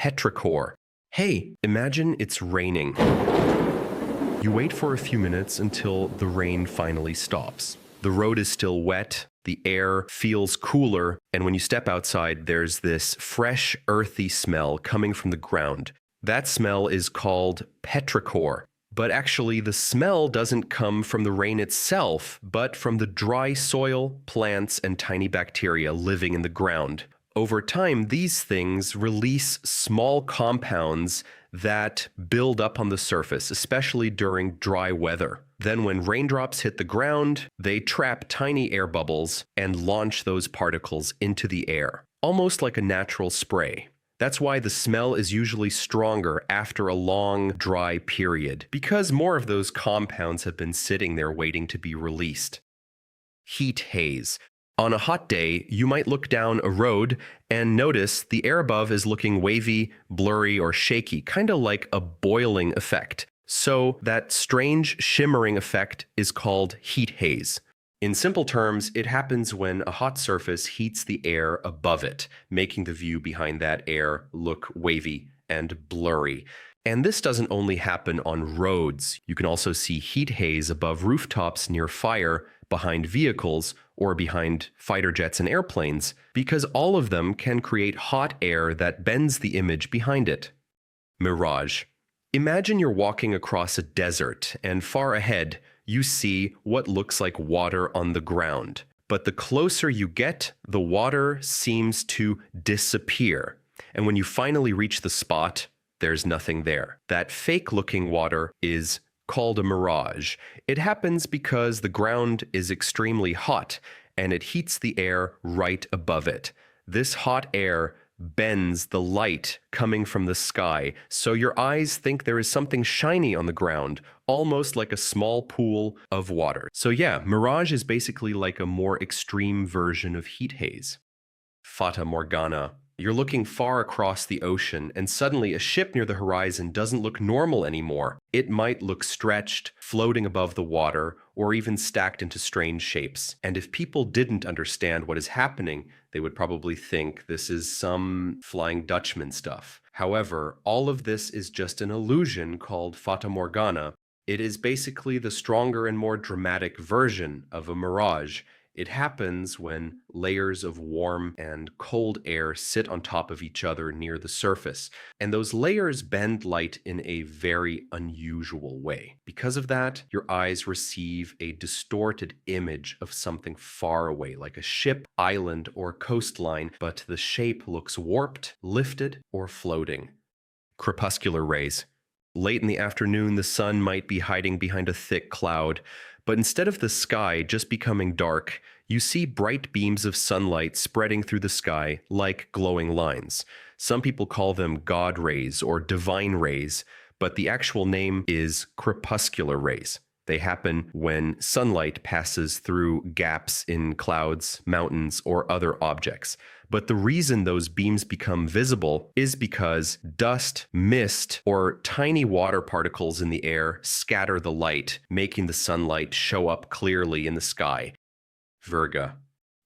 Petrichor. Hey, imagine it's raining. You wait for a few minutes until the rain finally stops. The road is still wet, the air feels cooler, and when you step outside, there's this fresh, earthy smell coming from the ground. That smell is called petrichor. But actually, the smell doesn't come from the rain itself, but from the dry soil, plants, and tiny bacteria living in the ground. Over time, these things release small compounds that build up on the surface, especially during dry weather. Then when raindrops hit the ground, they trap tiny air bubbles and launch those particles into the air, almost like a natural spray. That's why the smell is usually stronger after a long, dry period, because more of those compounds have been sitting there waiting to be released. Heat haze. On a hot day, you might look down a road and notice the air above is looking wavy, blurry, or shaky, kind of like a boiling effect. So that strange shimmering effect is called heat haze. In simple terms, it happens when a hot surface heats the air above it, making the view behind that air look wavy and blurry. And this doesn't only happen on roads. You can also see heat haze above rooftops near fire, behind vehicles, or behind fighter jets and airplanes, because all of them can create hot air that bends the image behind it. Mirage. Imagine you're walking across a desert, and far ahead, you see what looks like water on the ground. But the closer you get, the water seems to disappear. And when you finally reach the spot, there's nothing there. That fake-looking water is called a mirage. It happens because the ground is extremely hot, and it heats the air right above it. This hot air bends the light coming from the sky, so your eyes think there is something shiny on the ground, almost like a small pool of water. So yeah, mirage is basically like a more extreme version of heat haze. Fata Morgana. You're looking far across the ocean, and suddenly a ship near the horizon doesn't look normal anymore. It might look stretched, floating above the water, or even stacked into strange shapes. And if people didn't understand what is happening, they would probably think this is some Flying Dutchman stuff. However, all of this is just an illusion called Fata Morgana. It is basically the stronger and more dramatic version of a mirage. It happens when layers of warm and cold air sit on top of each other near the surface, and those layers bend light in a very unusual way. Because of that, your eyes receive a distorted image of something far away, like a ship, island, or coastline, but the shape looks warped, lifted, or floating. Crepuscular rays. Late in the afternoon, the sun might be hiding behind a thick cloud, but instead of the sky just becoming dark, you see bright beams of sunlight spreading through the sky like glowing lines. Some people call them God rays or divine rays, but the actual name is crepuscular rays. They happen when sunlight passes through gaps in clouds, mountains, or other objects. But the reason those beams become visible is because dust, mist, or tiny water particles in the air scatter the light, making the sunlight show up clearly in the sky. Virga.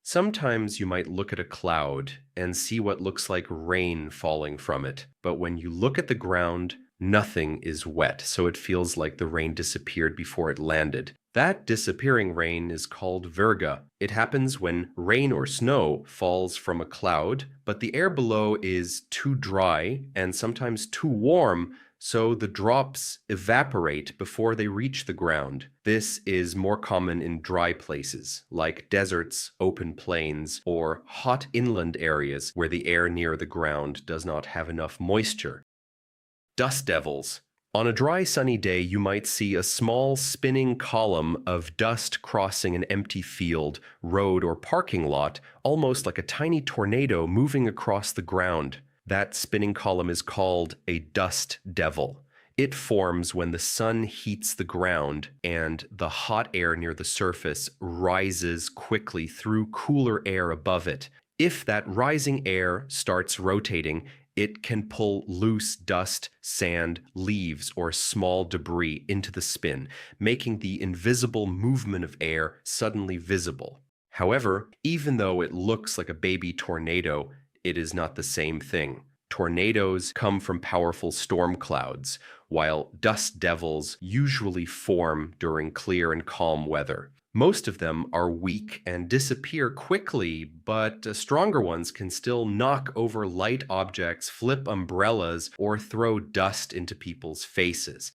Sometimes you might look at a cloud and see what looks like rain falling from it, but when you look at the ground, nothing is wet, so it feels like the rain disappeared before it landed. That disappearing rain is called Virga. It happens when rain or snow falls from a cloud, but the air below is too dry and sometimes too warm, so the drops evaporate before they reach the ground. This is more common in dry places, like deserts, open plains, or hot inland areas where the air near the ground does not have enough moisture. Dust devils. On a dry, sunny day, you might see a small spinning column of dust crossing an empty field, road, or parking lot, almost like a tiny tornado moving across the ground. That spinning column is called a dust devil. It forms when the sun heats the ground and the hot air near the surface rises quickly through cooler air above it. If that rising air starts rotating, it can pull loose dust, sand, leaves, or small debris into the spin, making the invisible movement of air suddenly visible. However, even though it looks like a baby tornado, it is not the same thing. Tornadoes come from powerful storm clouds, while dust devils usually form during clear and calm weather. Most of them are weak and disappear quickly, but stronger ones can still knock over light objects, flip umbrellas, or throw dust into people's faces.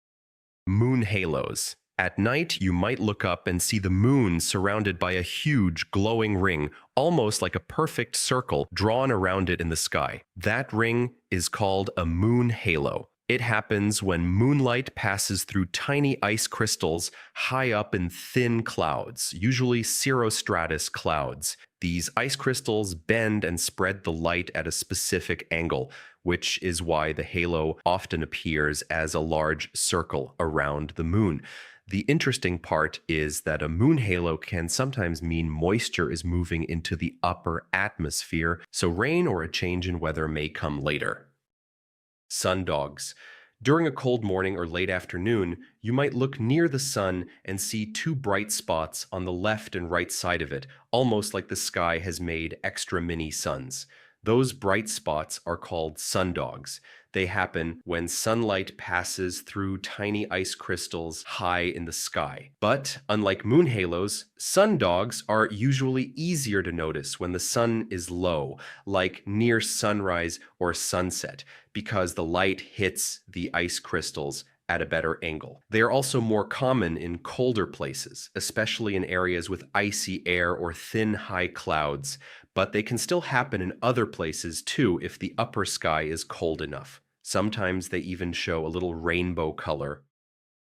Moon halos. At night, you might look up and see the moon surrounded by a huge glowing ring, almost like a perfect circle drawn around it in the sky. That ring is called a moon halo. It happens when moonlight passes through tiny ice crystals high up in thin clouds, usually cirrostratus clouds. These ice crystals bend and spread the light at a specific angle, which is why the halo often appears as a large circle around the moon. The interesting part is that a moon halo can sometimes mean moisture is moving into the upper atmosphere, so rain or a change in weather may come later. Sundogs. During a cold morning or late afternoon, you might look near the sun and see two bright spots on the left and right side of it, almost like the sky has made extra mini suns. Those bright spots are called sundogs. They happen when sunlight passes through tiny ice crystals high in the sky. But unlike moon halos, sundogs are usually easier to notice when the sun is low, like near sunrise or sunset, because the light hits the ice crystals at a better angle. They are also more common in colder places, especially in areas with icy air or thin high clouds, but they can still happen in other places too if the upper sky is cold enough. Sometimes they even show a little rainbow color.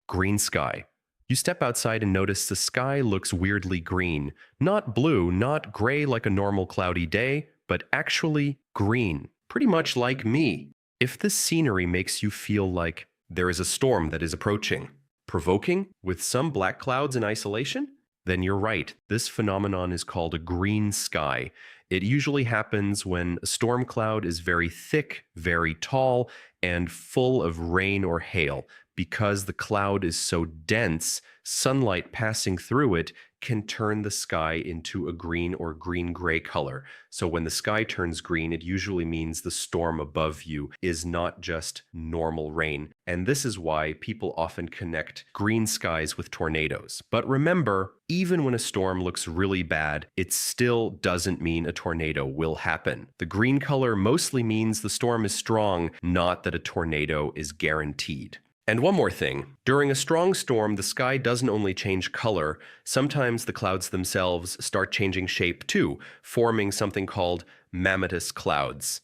Green sky. You step outside and notice the sky looks weirdly green. Not blue, not gray like a normal cloudy day, but actually green. Pretty much like me. If this scenery makes you feel like there is a storm that is approaching, provoking, with some black clouds in isolation, then you're right. This phenomenon is called a green sky. It usually happens when a storm cloud is very thick, very tall, and full of rain or hail. Because the cloud is so dense, sunlight passing through it can turn the sky into a green or green-gray color. So when the sky turns green, it usually means the storm above you is not just normal rain. And this is why people often connect green skies with tornadoes. But remember, even when a storm looks really bad, it still doesn't mean a tornado will happen. The green color mostly means the storm is strong, not that a tornado is guaranteed. And one more thing, during a strong storm, the sky doesn't only change color, sometimes the clouds themselves start changing shape too, forming something called Mammatus Clouds.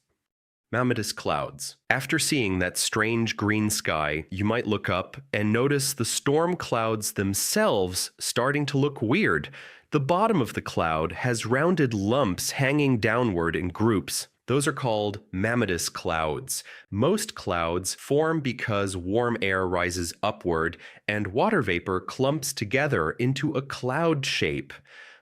Mammatus Clouds. After seeing that strange green sky, you might look up and notice the storm clouds themselves starting to look weird. The bottom of the cloud has rounded lumps hanging downward in groups. Those are called Mammatus Clouds. Most clouds form because warm air rises upward and water vapor clumps together into a cloud shape.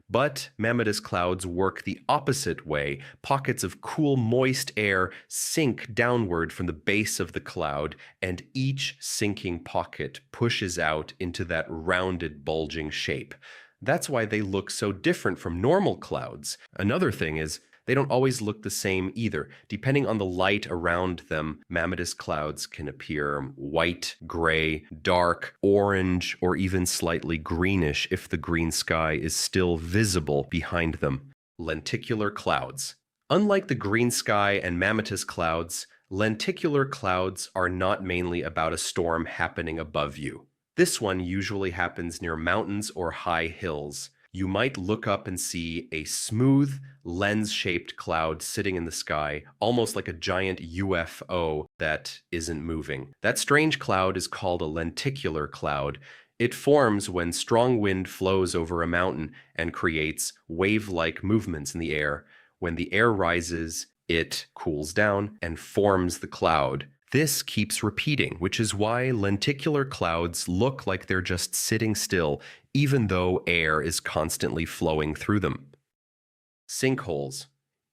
But Mammatus Clouds work the opposite way. Pockets of cool, moist air sink downward from the base of the cloud, and each sinking pocket pushes out into that rounded, bulging shape. That's why they look so different from normal clouds. Another thing is, they don't always look the same either. Depending on the light around them, Mammatus Clouds can appear white, gray, dark, orange, or even slightly greenish if the green sky is still visible behind them. Lenticular Clouds. Unlike the green sky and Mammatus Clouds, lenticular clouds are not mainly about a storm happening above you. This one usually happens near mountains or high hills. You might look up and see a smooth, lens-shaped cloud sitting in the sky, almost like a giant UFO that isn't moving. That strange cloud is called a lenticular cloud. It forms when strong wind flows over a mountain and creates wave-like movements in the air. When the air rises, it cools down and forms the cloud. This keeps repeating, which is why lenticular clouds look like they're just sitting still, even though air is constantly flowing through them. Sinkholes.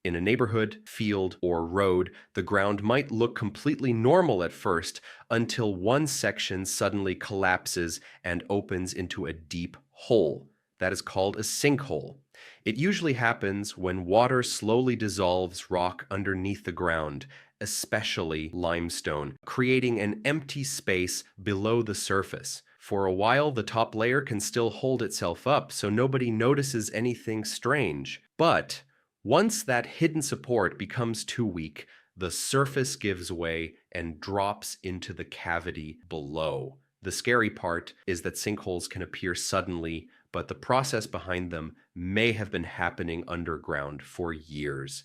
In a neighborhood, field, or road, the ground might look completely normal at first until one section suddenly collapses and opens into a deep hole. That is called a sinkhole. It usually happens when water slowly dissolves rock underneath the ground, especially limestone, creating an empty space below the surface. For a while, the top layer can still hold itself up, so nobody notices anything strange. But once that hidden support becomes too weak, the surface gives way and drops into the cavity below. The scary part is that sinkholes can appear suddenly, but the process behind them may have been happening underground for years.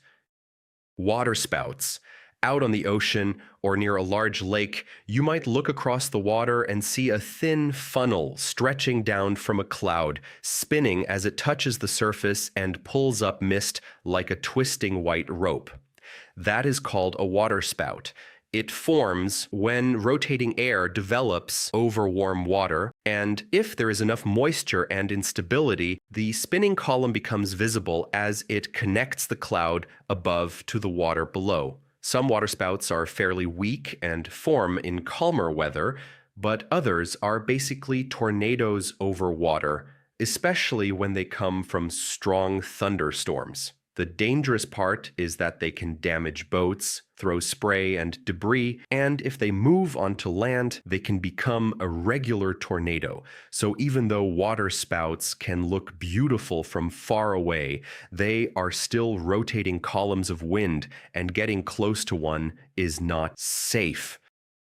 Waterspouts. Out on the ocean or near a large lake, you might look across the water and see a thin funnel stretching down from a cloud, spinning as it touches the surface and pulls up mist like a twisting white rope. That is called a waterspout. It forms when rotating air develops over warm water, and if there is enough moisture and instability, the spinning column becomes visible as it connects the cloud above to the water below. Some waterspouts are fairly weak and form in calmer weather, but others are basically tornadoes over water, especially when they come from strong thunderstorms. The dangerous part is that they can damage boats, throw spray and debris, and if they move onto land, they can become a regular tornado. So even though waterspouts can look beautiful from far away, they are still rotating columns of wind, and getting close to one is not safe.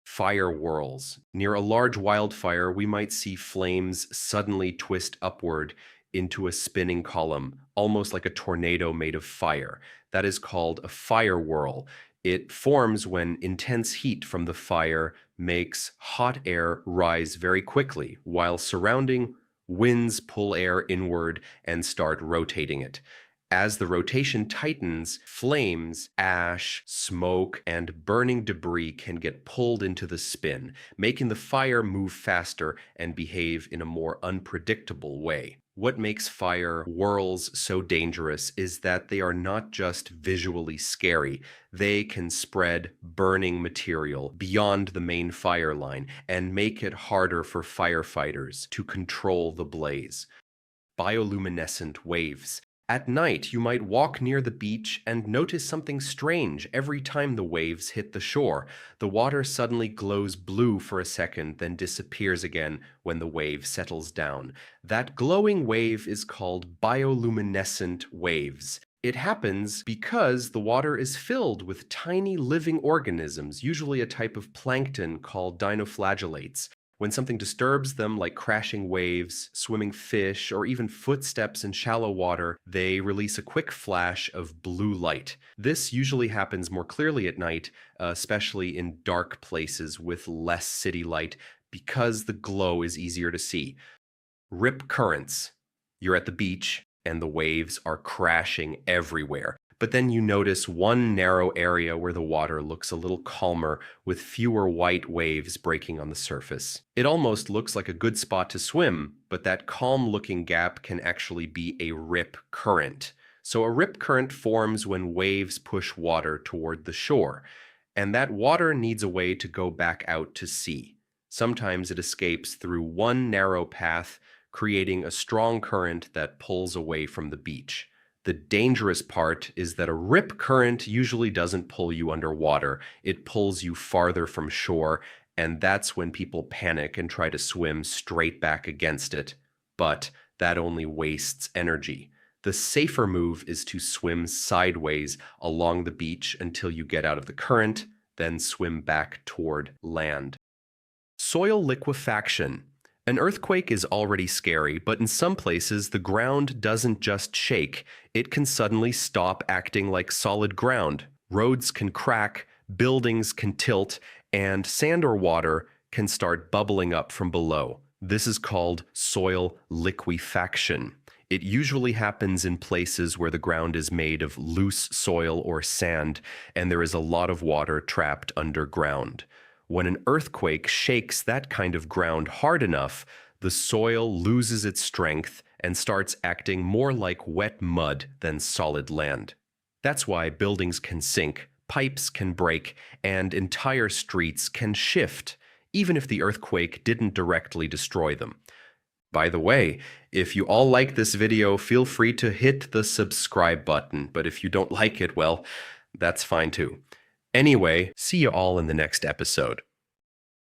Fire whirls. Near a large wildfire, we might see flames suddenly twist upward into a spinning column, almost like a tornado made of fire. That is called a fire whirl. It forms when intense heat from the fire makes hot air rise very quickly, while surrounding winds pull air inward and start rotating it. As the rotation tightens, flames, ash, smoke, and burning debris can get pulled into the spin, making the fire move faster and behave in a more unpredictable way. What makes fire whirls so dangerous is that they are not just visually scary. They can spread burning material beyond the main fire line and make it harder for firefighters to control the blaze. Bioluminescent waves. At night, you might walk near the beach and notice something strange every time the waves hit the shore. The water suddenly glows blue for a second, then disappears again when the wave settles down. That glowing wave is called bioluminescent waves. It happens because the water is filled with tiny living organisms, usually a type of plankton called dinoflagellates. When something disturbs them, like crashing waves, swimming fish, or even footsteps in shallow water, they release a quick flash of blue light. This usually happens more clearly at night, especially in dark places with less city light, because the glow is easier to see. Rip currents. You're at the beach, and the waves are crashing everywhere. But then you notice one narrow area where the water looks a little calmer, with fewer white waves breaking on the surface. It almost looks like a good spot to swim, but that calm-looking gap can actually be a rip current. So a rip current forms when waves push water toward the shore, and that water needs a way to go back out to sea. Sometimes it escapes through one narrow path, creating a strong current that pulls away from the beach. The dangerous part is that a rip current usually doesn't pull you underwater. It pulls you farther from shore, and that's when people panic and try to swim straight back against it. But that only wastes energy. The safer move is to swim sideways along the beach until you get out of the current, then swim back toward land. Soil liquefaction. An earthquake is already scary, but in some places the ground doesn't just shake, it can suddenly stop acting like solid ground. Roads can crack, buildings can tilt, and sand or water can start bubbling up from below. This is called soil liquefaction. It usually happens in places where the ground is made of loose soil or sand, and there is a lot of water trapped underground. When an earthquake shakes that kind of ground hard enough, the soil loses its strength and starts acting more like wet mud than solid land. That's why buildings can sink, pipes can break, and entire streets can shift, even if the earthquake didn't directly destroy them. By the way, if you all like this video, feel free to hit the subscribe button, but if you don't like it, well, that's fine too. Anyway, see you all in the next episode.